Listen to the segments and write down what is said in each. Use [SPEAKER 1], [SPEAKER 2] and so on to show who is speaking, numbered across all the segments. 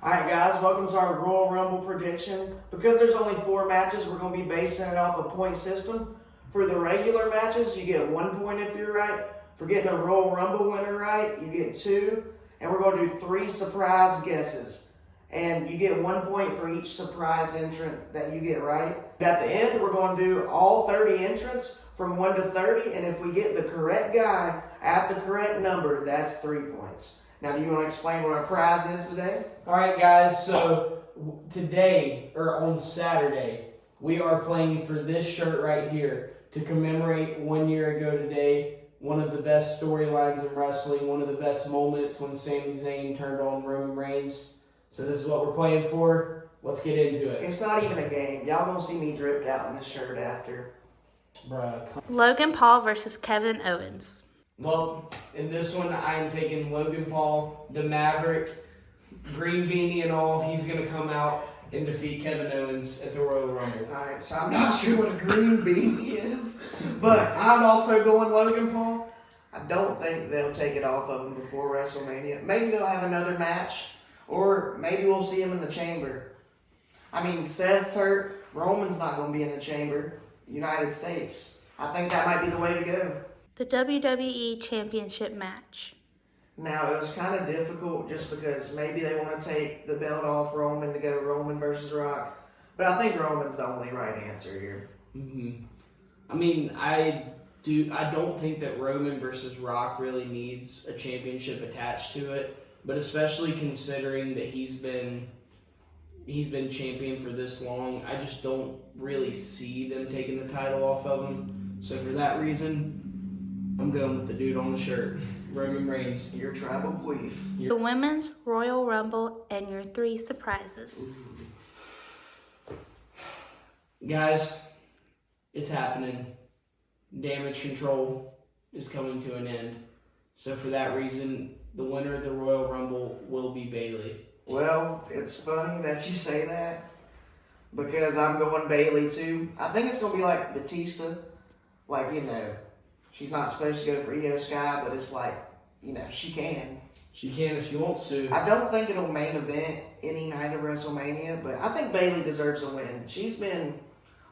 [SPEAKER 1] Alright guys, welcome to our Royal Rumble prediction. Because there's only 4 matches, we're going to be basing it off a point system. For the regular matches, you get 1 point if you're right. For getting a Royal Rumble winner right, you get 2. And we're going to do 3 surprise guesses. And you get 1 point for each surprise entrant that you get right. At the end, we're going to do all 30 entrants from 1 to 30. And if we get the correct guy at the correct number, that's 3 points. Now, do you want to explain what our prize is today?
[SPEAKER 2] All right, guys. So today, or on Saturday, we are playing for this shirt right here to commemorate 1 year ago today. One of the best storylines in wrestling, one of the best moments when Sami Zayn turned on Roman Reigns. So this is what we're playing for. Let's get into it.
[SPEAKER 1] It's not even a game. Y'all don't see me dripped out in this shirt after.
[SPEAKER 2] Bruh.
[SPEAKER 3] Logan Paul versus Kevin Owens.
[SPEAKER 2] Well, in this one, I am taking Logan Paul, the Maverick, green beanie and all. He's going to come out and defeat Kevin Owens at the Royal Rumble.
[SPEAKER 1] Alright, so I'm not sure what a green beanie is, but I'm also going Logan Paul. I don't think they'll take it off of him before WrestleMania. Maybe they'll have another match, or maybe we'll see him in the chamber. I mean, Seth's hurt. Roman's not going to be in the chamber. United States. I think that might be the way to go.
[SPEAKER 3] The WWE Championship match.
[SPEAKER 1] Now, it was kind of difficult just because maybe they want to take the belt off Roman to go Roman versus Rock. But I think Roman's the only right answer here.
[SPEAKER 2] I mean, I don't think that Roman versus Rock really needs a championship attached to it, but especially considering that he's been champion for this long, I just don't really see them taking the title off of him. So for that reason, I'm going with the dude on the shirt, Roman Reigns.
[SPEAKER 1] Your tribal queef.
[SPEAKER 3] The Women's Royal Rumble and your 3 surprises.
[SPEAKER 2] Guys, it's happening. Damage control is coming to an end. So for that reason, the winner of the Royal Rumble will be Bayley.
[SPEAKER 1] Well, it's funny that you say that because I'm going Bayley too. I think it's going to be like Batista. Like, she's not supposed to go for Io Sky, but it's like, she can.
[SPEAKER 2] She can if she wants to.
[SPEAKER 1] I don't think it'll main event any night of WrestleMania, but I think Bayley deserves a win. She's been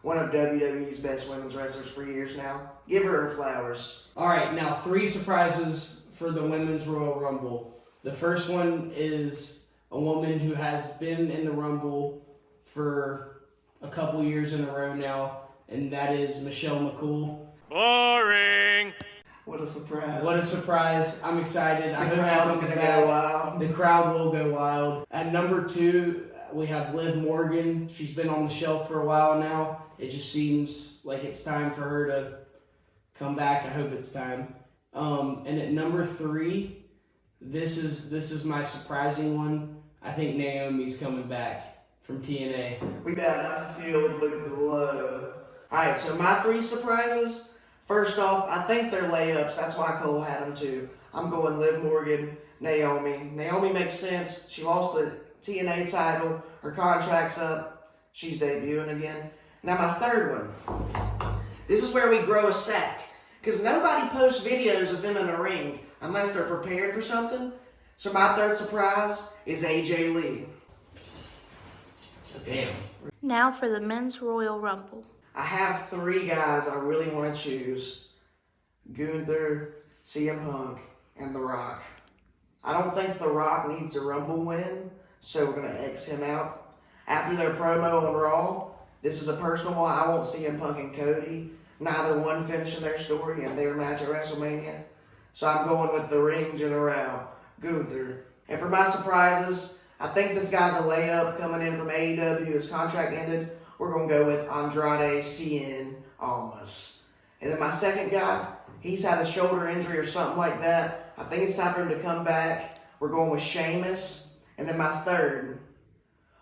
[SPEAKER 1] one of WWE's best women's wrestlers for years now. Give her her flowers.
[SPEAKER 2] All right, now 3 surprises for the Women's Royal Rumble. The first one is a woman who has been in the Rumble for a couple years in a row now, and that is Michelle McCool.
[SPEAKER 4] Boring.
[SPEAKER 1] What a surprise.
[SPEAKER 2] What a surprise. I'm excited. I
[SPEAKER 1] The
[SPEAKER 2] hope
[SPEAKER 1] crowd's
[SPEAKER 2] she
[SPEAKER 1] going
[SPEAKER 2] comes
[SPEAKER 1] to
[SPEAKER 2] back.
[SPEAKER 1] go wild.
[SPEAKER 2] The crowd will go wild. At number 2, we have Liv Morgan. She's been on the shelf for a while now. It just seems like it's time for her to come back. I hope it's time. And at number 3, this is my surprising one. I think Naomi's coming back from TNA.
[SPEAKER 1] We got I feel the glow. Alright, so my 3 surprises. First off, I think they're layups. That's why Cole had them too. I'm going Liv Morgan, Naomi. Naomi makes sense. She lost the TNA title. Her contract's up. She's debuting again. Now my third one. This is where we grow a sack. Because nobody posts videos of them in the ring unless they're prepared for something. So my third surprise is AJ Lee.
[SPEAKER 2] Damn.
[SPEAKER 3] Now for the Men's Royal Rumble.
[SPEAKER 1] I have 3 guys I really want to choose. Gunther, CM Punk, and The Rock. I don't think The Rock needs a Rumble win, so we're going to X him out. After their promo on Raw, this is a personal one. I won't see CM Punk and Cody. Neither one finishing their story in their match at WrestleMania. So I'm going with the Ring General, Gunther. And for my surprises, I think this guy's a layup coming in from AEW. His contract ended. We're going to go with Andrade Cien Almas. And then my second guy, he's had a shoulder injury or something like that. I think it's time for him to come back. We're going with Sheamus. And then my third,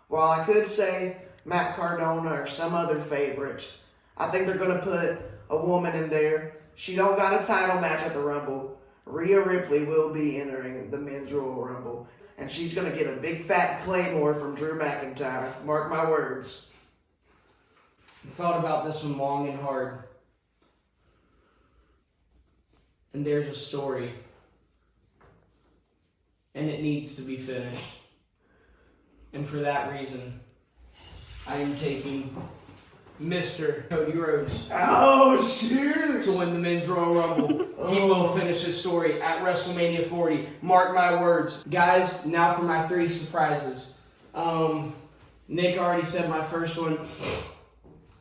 [SPEAKER 1] while I could say Matt Cardona or some other favorite, I think they're going to put a woman in there. She don't got a title match at the Rumble. Rhea Ripley will be entering the Men's Royal Rumble. And she's going to get a big fat claymore from Drew McIntyre. Mark my words.
[SPEAKER 2] I thought about this one long and hard. And there's a story. And it needs to be finished. And for that reason, I am taking Mr. Cody Rhodes
[SPEAKER 1] Oh, shoot!
[SPEAKER 2] to win the Men's Royal Rumble. He will finish his story at WrestleMania 40. Mark my words. Guys, now for my 3 surprises. Nick already said my first one.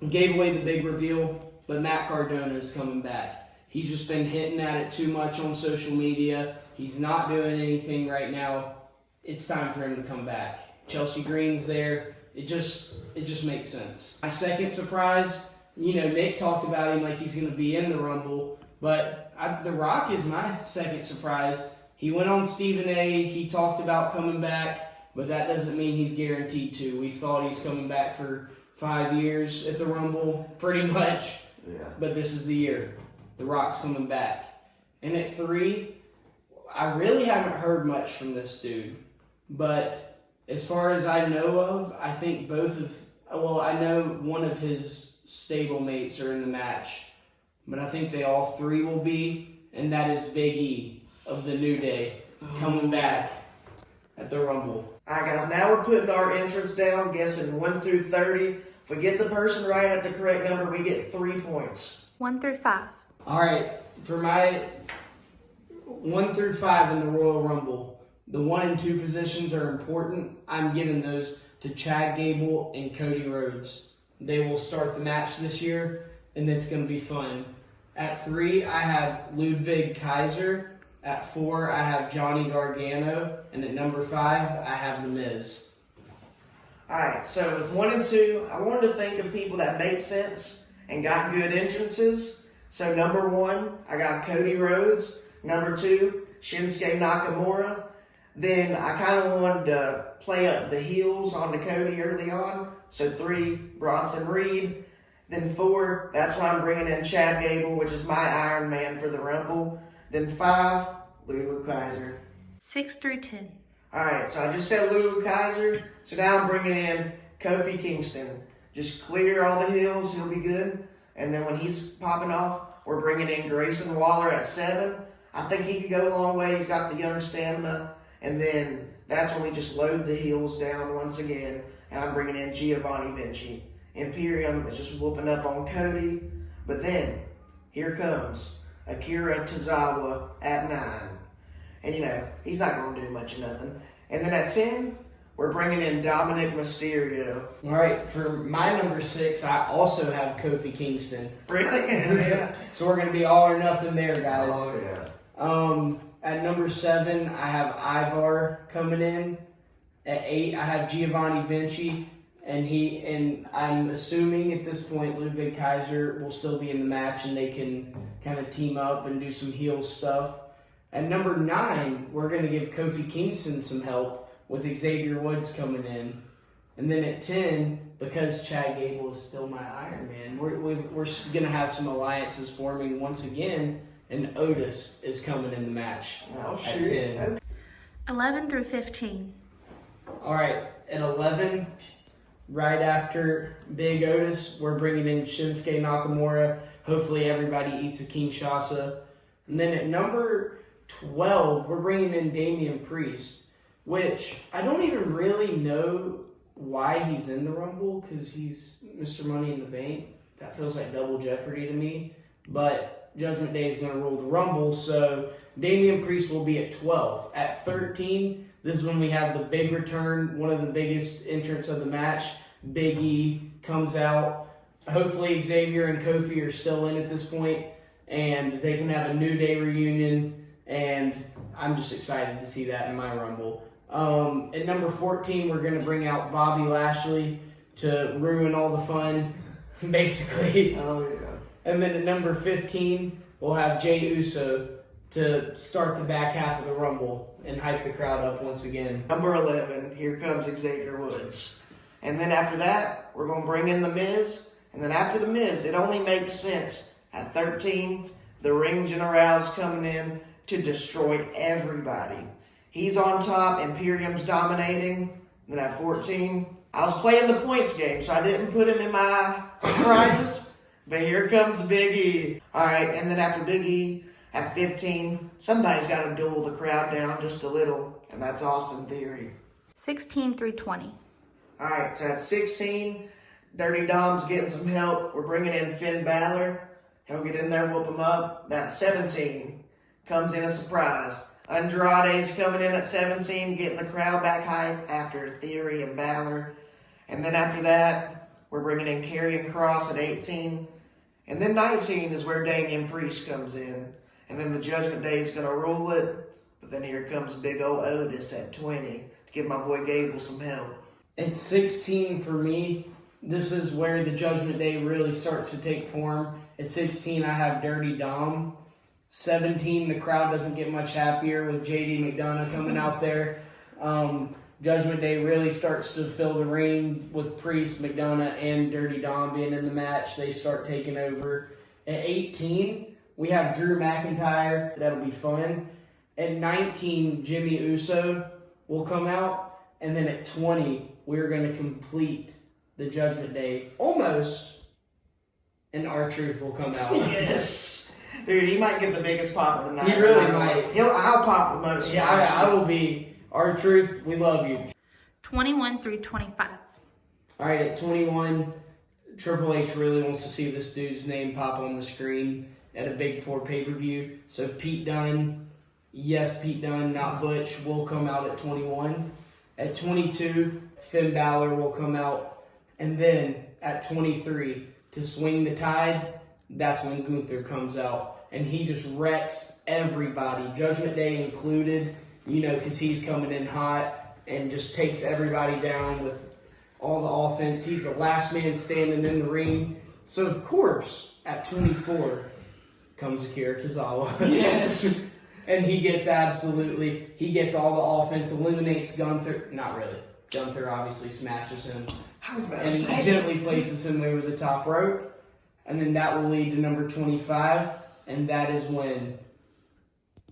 [SPEAKER 2] Gave away the big reveal, but Matt Cardona is coming back. He's just been hitting at it too much on social media. He's not doing anything right now. It's time for him to come back. Chelsea Green's there. It just makes sense. My second surprise, Nick talked about him like he's going to be in the Rumble, but The Rock is my second surprise. He went on Stephen A. He talked about coming back, but that doesn't mean he's guaranteed to. We thought he's coming back for 5 years at the Rumble, pretty much.
[SPEAKER 1] Yeah.
[SPEAKER 2] But this is the year. The Rock's coming back. And at 3, I really haven't heard much from this dude. But as far as I know of, I think I know one of his stablemates are in the match. But I think they all 3 will be, and that is Big E of the New Day coming back at the Rumble.
[SPEAKER 1] Alright guys, now we're putting our entrance down, guessing 1 through 30. If we get the person right at the correct number, we get 3 points.
[SPEAKER 3] 1 through 5.
[SPEAKER 2] Alright, for my 1 through 5 in the Royal Rumble, the 1 and 2 positions are important. I'm giving those to Chad Gable and Cody Rhodes. They will start the match this year, and it's going to be fun. At 3, I have Ludwig Kaiser. At 4, I have Johnny Gargano. And at number 5, I have The Miz.
[SPEAKER 1] Alright, so with 1 and 2, I wanted to think of people that make sense and got good entrances. So number 1, I got Cody Rhodes. Number 2, Shinsuke Nakamura. Then I kind of wanted to play up the heels onto Cody early on. So 3, Bronson Reed. Then 4, that's when I'm bringing in Chad Gable, which is my Iron Man for the Rumble. Then 5, Ludwig Kaiser.
[SPEAKER 3] 6 through 10.
[SPEAKER 1] Alright, so I just said Ludwig Kaiser. So now I'm bringing in Kofi Kingston. Just clear all the heels, he'll be good. And then when he's popping off, we're bringing in Grayson Waller at 7. I think he could go a long way. He's got the young stamina. And then that's when we just load the heels down once again. And I'm bringing in Giovanni Vinci. Imperium is just whooping up on Cody. But then, here comes Akira Tozawa at 9. And he's not going to do much of nothing. And then at 10, we're bringing in Dominic Mysterio.
[SPEAKER 2] All right, for my number 6, I also have Kofi Kingston.
[SPEAKER 1] Really? Yeah.
[SPEAKER 2] So we're going to be all or nothing there, guys.
[SPEAKER 1] Oh, yeah.
[SPEAKER 2] At number 7, I have Ivar coming in. At 8, I have Giovanni Vinci. And I'm assuming at this point Ludwig Kaiser will still be in the match and they can kind of team up and do some heel stuff. At number 9, we're going to give Kofi Kingston some help with Xavier Woods coming in. And then at 10, because Chad Gable is still my Iron Man, we're going to have some alliances forming once again, and Otis is coming in the match at 10.
[SPEAKER 3] 11 through 15.
[SPEAKER 2] All right, at 11, right after Big Otis, we're bringing in Shinsuke Nakamura. Hopefully everybody eats a Kinshasa. And then at number 12, we're bringing in Damian Priest, which I don't even really know why he's in the Rumble because he's Mr. Money in the Bank. That feels like double jeopardy to me. But Judgment Day is going to rule the Rumble, so Damian Priest will be at 12. At 13, this is when we have the big return, one of the biggest entrants of the match. Big E comes out. Hopefully Xavier and Kofi are still in at this point, and they can have a New Day reunion, and I'm just excited to see that in my Rumble. At number 14, we're going to bring out Bobby Lashley to ruin all the fun, basically.
[SPEAKER 1] Oh, yeah.
[SPEAKER 2] And then at number 15, we'll have Jey Uso to start the back half of the Rumble and hype the crowd up once again.
[SPEAKER 1] Number 11, here comes Xavier Woods. And then after that, we're going to bring in The Miz. And then after The Miz, it only makes sense. At 13, the Ring General's coming in to destroy everybody. He's on top, Imperium's dominating. Then at 14, I was playing the points game, so I didn't put him in my surprises. But here comes Big E. Alright, and then after Big E, at 15, somebody's got to duel the crowd down just a little, and that's Austin Theory.
[SPEAKER 3] 16 through 20.
[SPEAKER 1] All right, so at 16, Dirty Dom's getting some help. We're bringing in Finn Balor. He'll get in there, whoop him up. At 17, comes in a surprise. Andrade's coming in at 17, getting the crowd back hype after Theory and Balor. And then after that, we're bringing in Karrion Kross at 18. And then 19 is where Damian Priest comes in. And then the Judgment Day is going to rule it. But then here comes big old Otis at 20 to give my boy Gable some help.
[SPEAKER 2] At 16 for me, this is where the Judgment Day really starts to take form. At 16, I have Dirty Dom. 17, the crowd doesn't get much happier with JD McDonough coming out there. Judgment Day really starts to fill the ring with Priest, McDonough, and Dirty Dom being in the match. They start taking over. At 18, we have Drew McIntyre. That'll be fun. At 19, Jimmy Uso will come out. And then at 20, we're going to complete the Judgment Day almost, and R-Truth will come out.
[SPEAKER 1] Yes. Dude, he might get the biggest pop of the night.
[SPEAKER 2] He really might.
[SPEAKER 1] I'll pop the most.
[SPEAKER 2] Yeah, I will be. R-Truth, we love you.
[SPEAKER 3] 21 through 25.
[SPEAKER 2] All right, at 21, Triple H really wants to see this dude's name pop on the screen at a Big 4 pay-per-view. So Pete Dunne, yes, Pete Dunne, not Butch, will come out at 21. At 22, Finn Balor will come out. And then at 23, to swing the tide, that's when Gunther comes out. And he just wrecks everybody, Judgment Day included, because he's coming in hot and just takes everybody down with all the offense. He's the last man standing in the ring. So, of course, at 24 comes Akira Tozawa.
[SPEAKER 1] Yes.
[SPEAKER 2] And he gets all the offense, eliminates Gunther. Not really. Gunther obviously smashes him.
[SPEAKER 1] I was about to
[SPEAKER 2] And
[SPEAKER 1] say.
[SPEAKER 2] he gently places him over the top rope. And then that will lead to number 25. And that is when,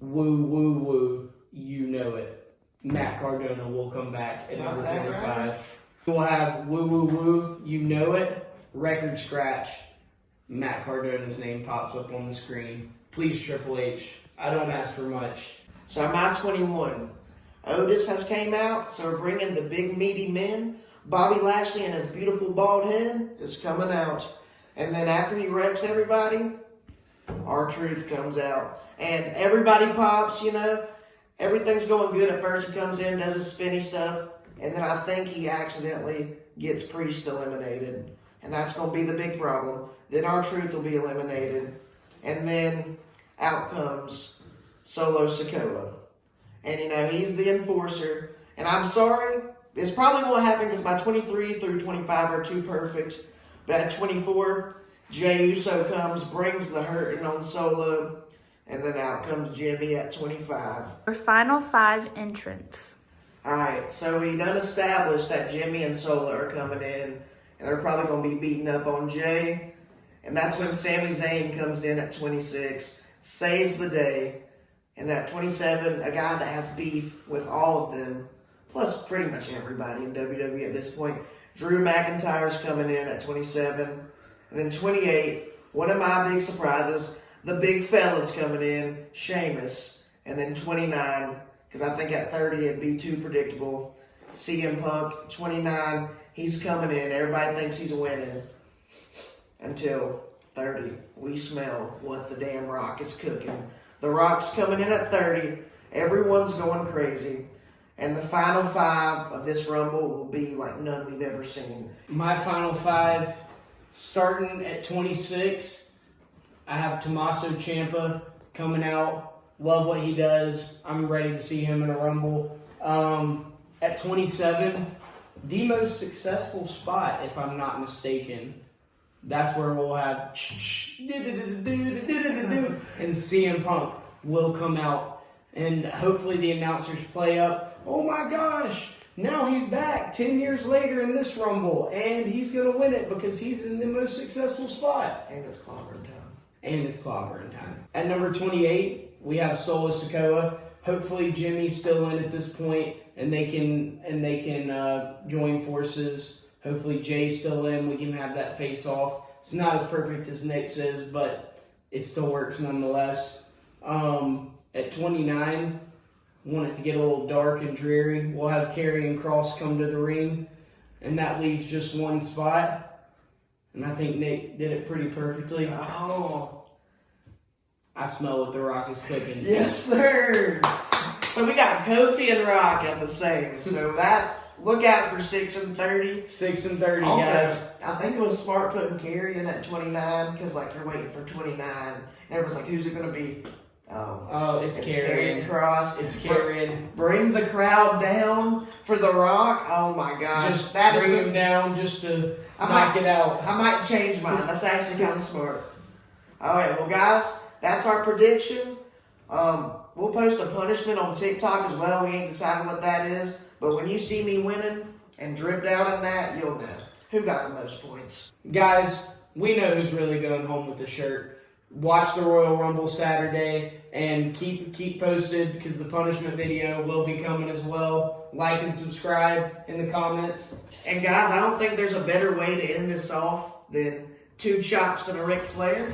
[SPEAKER 2] woo, woo, woo, you know it, Matt Cardona will come back at number 25. Right? We'll have woo, woo, woo, you know it, record scratch. Matt Cardona's name pops up on the screen. Please, Triple H, I don't ask for much.
[SPEAKER 1] So I'm at 21. Otis has came out, so we're bringing the big meaty men. Bobby Lashley and his beautiful bald head is coming out. And then after he wrecks everybody, R-Truth comes out. And everybody pops, Everything's going good at first. He comes in, does his spinny stuff. And then I think he accidentally gets Priest eliminated. And that's going to be the big problem. Then R-Truth will be eliminated. And then out comes Solo Sikoa. And, he's the enforcer. And I'm sorry, this probably won't happen because my 23 through 25 are too perfect. But at 24, Jey Uso comes, brings the hurting on Solo. And then out comes Jimmy at 25.
[SPEAKER 3] Our final 5 entrants.
[SPEAKER 1] Alright, so we done established that Jimmy and Solo are coming in. And they're probably going to be beating up on Jay. And that's when Sami Zayn comes in at 26. Saves the day. And at 27, a guy that has beef with all of them. Plus pretty much everybody in WWE at this point. Drew McIntyre's coming in at 27. And then 28, one of my big surprises, the big fella's coming in, Sheamus. And then 29, because I think at 30 it'd be too predictable, CM Punk. 29, he's coming in. Everybody thinks he's winning. Until 30, we smell what the damn Rock is cooking. The Rock's coming in at 30. Everyone's going crazy. And the final 5 of this Rumble will be like none we've ever seen.
[SPEAKER 2] My final 5, starting at 26, I have Tommaso Ciampa coming out. Love what he does. I'm ready to see him in a Rumble. At 27, the most successful spot, if I'm not mistaken. That's where we'll have and CM Punk will come out. And hopefully the announcers play up, oh my gosh, now he's back 10 years later in this Rumble. And he's going to win it because he's in the most successful spot.
[SPEAKER 1] And it's clobbering time. At
[SPEAKER 2] number 28, we have Solo Sikoa. Hopefully Jimmy's still in at this point, and they can join forces. Hopefully Jay's still in. We can have that face off. It's not as perfect as Nick says, but it still works nonetheless. At 29, want it to get a little dark and dreary. We'll have Karrion Kross come to the ring. and that leaves just one spot. And I think Nick did it pretty perfectly.
[SPEAKER 1] Oh,
[SPEAKER 2] I smell what The Rock is cooking.
[SPEAKER 1] yes, sir. So we got Kofi and Rock at the same. So look out for 6 and 30.
[SPEAKER 2] 6 and 30,
[SPEAKER 1] Also,
[SPEAKER 2] guys.
[SPEAKER 1] I think it was smart putting Kerry in at 29 because like you're waiting for 29, and everyone's like, who's it gonna be?
[SPEAKER 2] Oh, it's
[SPEAKER 1] Karrion
[SPEAKER 2] Karrion.
[SPEAKER 1] Kross.
[SPEAKER 2] It's Karrion.
[SPEAKER 1] Bring the crowd down for The Rock. Oh my gosh,
[SPEAKER 2] Just
[SPEAKER 1] that
[SPEAKER 2] bring
[SPEAKER 1] is
[SPEAKER 2] him down just to
[SPEAKER 1] I
[SPEAKER 2] knock
[SPEAKER 1] might-
[SPEAKER 2] it out.
[SPEAKER 1] I might change mine. That's actually kind of smart. All right, well, guys, that's our prediction. We'll post a punishment on TikTok as well. We ain't decided what that is, but when you see me winning and dripped out in that, you'll know who got the most points.
[SPEAKER 2] Guys, we know who's really going home with the shirt. Watch the Royal Rumble Saturday and keep posted because the punishment video will be coming as well. Like and subscribe in the comments.
[SPEAKER 1] And guys, I don't think there's a better way to end this off than 2 chops and a Ric Flair.